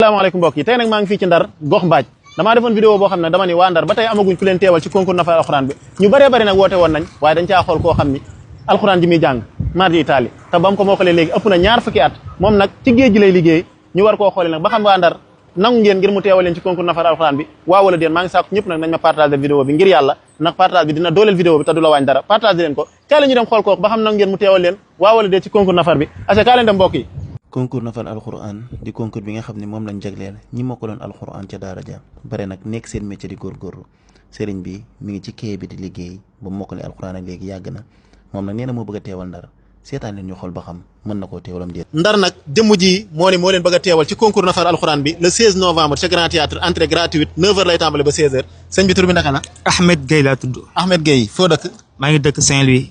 asalaamaaleykum mbokk yi tey nag maa ngi fii ci Ndar gox mbaaj damaa defoon vidéo boo xam ne dama ni waa Ndar ba tey amaguñ ku leen teewal ci concours nafar alxuraan bi ñu bëree bëri nag woote woon nañ waaye dañ caa xool koo xam ni alxuraan ji muy jàng mardi itaali te bam ko mokkalee léegi ëpp na 2 fukki at moom nag ci géej gi lay liggéey ñu war koo xoole nag ba xam waa Ndar nangu ngeen ngir mu teewal leen ci concours nafar alxuraan bi waaw wala déet maa ngi sàkku ñëpp nag nañ ma partage vidéo bi ngir yàlla ndax partage bi dina dooleel vidéo bi te du la wàññi dara partage leen ko kaay la ñu dem xool ko ba xam nangu ngeen mu teewal leen waaw wala déet ci concours nafar bi aca kaay leen dem mbokk yi concours nafar alxuraan di concours bi nga xam ne moom lañ jagleel ñi mokkaloon alxuraan ca daara ja bare nag nekk seen métier di góorgóorlu sëriñ bi mi ngi ci kee bi di liggéey ba mokkale alxuraan ak léegi yàgg na moom nag nee na moo bëgg a teewal Ndar seetaan leen ñu xool ba xam mën na koo teewalam déet. Ndar nag jëmm ji moo leen bëgg a teewal ci concours nafar alxuraan bi le 16 novembre ca Grand Théâtre entrée gratuite 9h lay tàmbale ba 16h sëñ bi tur bi naka la. Ahmed Gueye laa tudd. Ahmed Gueye foo dëkk. maa ngi dëkk Saint-Louis.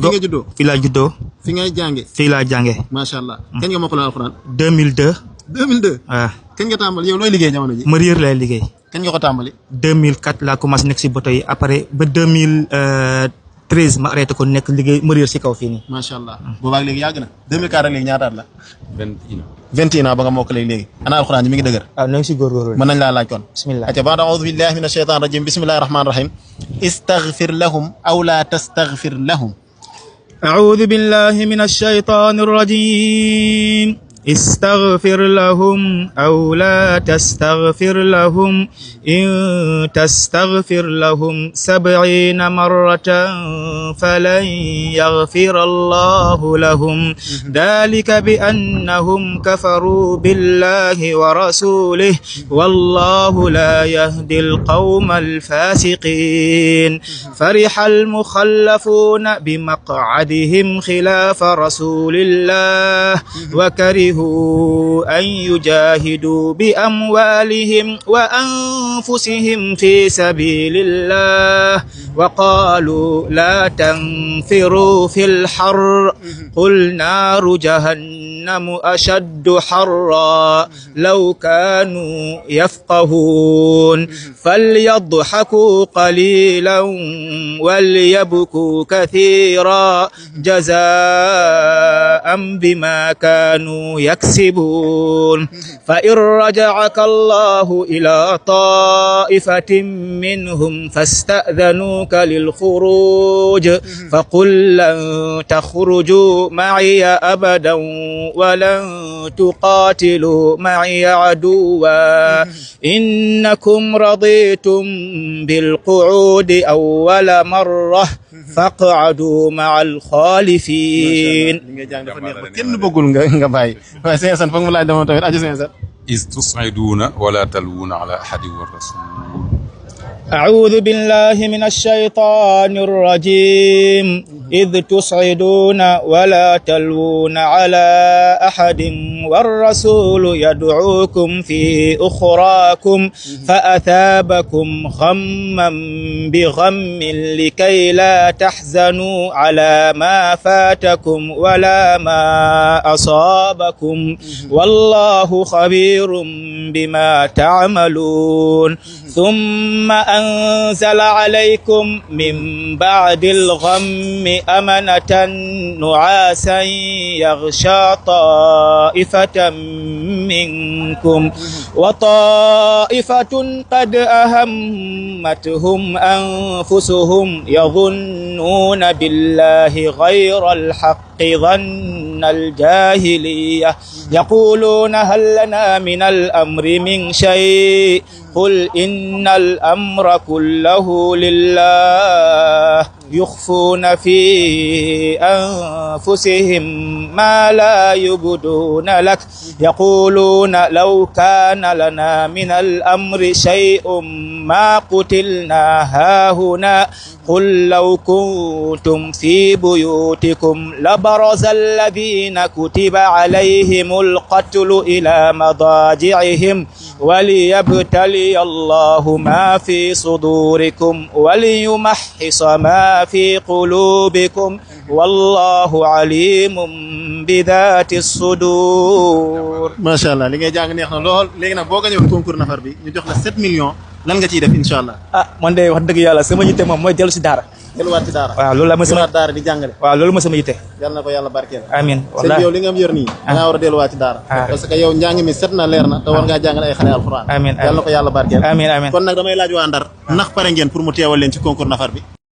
fi nga juddoo fii laa juddoo. fi ngay jànge. fii laa jànge. macha allah kañ nga mokkaloon alxuraan. 2002. 2002. waaw. kañ nga tàmbali yow looy liggéey jamono ji. Marieur lay liggéey. kañ nga ko tàmbali. 2004 laa commencé nekk si bato yi après ba 2013 ma arrêté ko nekk liggéey Marieur si kaw fii nii. macha allah boobaag léegi yàgg na 2004 ak léegi ñaata at la. 21 ans. 21 ans ba nga mokkale léegi. ana alxuraan ji mi ngi dëgër. waaw na nga si góorgóorlu. mën nañ laa laaj kon. bismillah. aca baad audu billahi min ashaytan rajim bismillahi rahmani rahim istaghfir lahum aw la tastaghfir lahum. أعوذ بالله من الشيطان الرجيم استغفر لهم أو لا تستغفر لهم إن تستغفر لهم 70 مرة فلن يغفر الله لهم ذلك بأنهم كفروا بالله ورسوله والله لا يهدي القوم الفاسقين فرح المخلفون بمقعدهم خلاف رسول الله وكرهوا أن يجاهدوا بأموالهم وأنفسهم في سبيل الله وقالوا لا تنفروا في الحر قل نار جهنم أشد حرا لو كانوا يفقهون فليضحكوا قليلا وليبكوا كثيرا جزاء بما كانوا يكسبون فإن رجعك الله إلى طائفة منهم فاستأذنوك للخروج فقل لن تخرجوا معي أبدا ولن تقاتلوا معي عدوا إنكم رضيتم بالقعود أول مرة فاقعدوا مع الخالفين kenn bëggul nga bàyyi waaye sëñ Assane foog mu laaj dama tamit aju sëñ Assane إذ تصعدون ولا تلوون على أحد والرسول أعوذ بالله من الشيطان الرجيم إذ تصعدون ولا تلوون على أحد والرسول يدعوكم في أخراكم فأثابكم غما بغم لكي لا تحزنوا على ما فاتكم ولا ما أصابكم والله خبير بما تعملون ثم أنزل عليكم من بعد الغم أمنة نعاسا يغشى طائفة منكم وطائفة قد أهمتهم أنفسهم يظنون بالله غير الحق ظن الجاهلية يقولون هل لنا من الأمر من شيء قل إن الأمر كله لله يخفون في أنفسهم ما لا يبدون لك يقولون لو كان لنا من الأمر شيء ما قتلنا هاهنا قل لو كنتم في بيوتكم لبرز الذين كتب عليهم القتل إلى مضاجعهم وليبتلي الله ما في صدوركم وليمحص ما في قلوبكم والله عليم بذات الصدور. macha allah li ngay jàng neex na lool léegi nag boo gañoon concours nafar bi ñu jox la 7 millions lan nga ciy def incha allah. man de wax dëgg yàlla sama yitte moom mooy dellu si daara delluwaat ci daara. waaw loolu la ma sama delluwaat daara di jàngale. waaw loolu ma sama yitte. yal na ko yàlla barkeel. amiin sëñ wallaahi bi yow li nga am yor nii. da ngaa war a delluwaat ci daara. parce que yow njàng mi set na leer na te war ngaa jàngale ay xale alxuraan. amiin yal na ko yàlla barkeel. amiin amiin kon nag damay laaj waa Ndar ndax pare ngeen pour mu teewal leen ci concours nafar bi.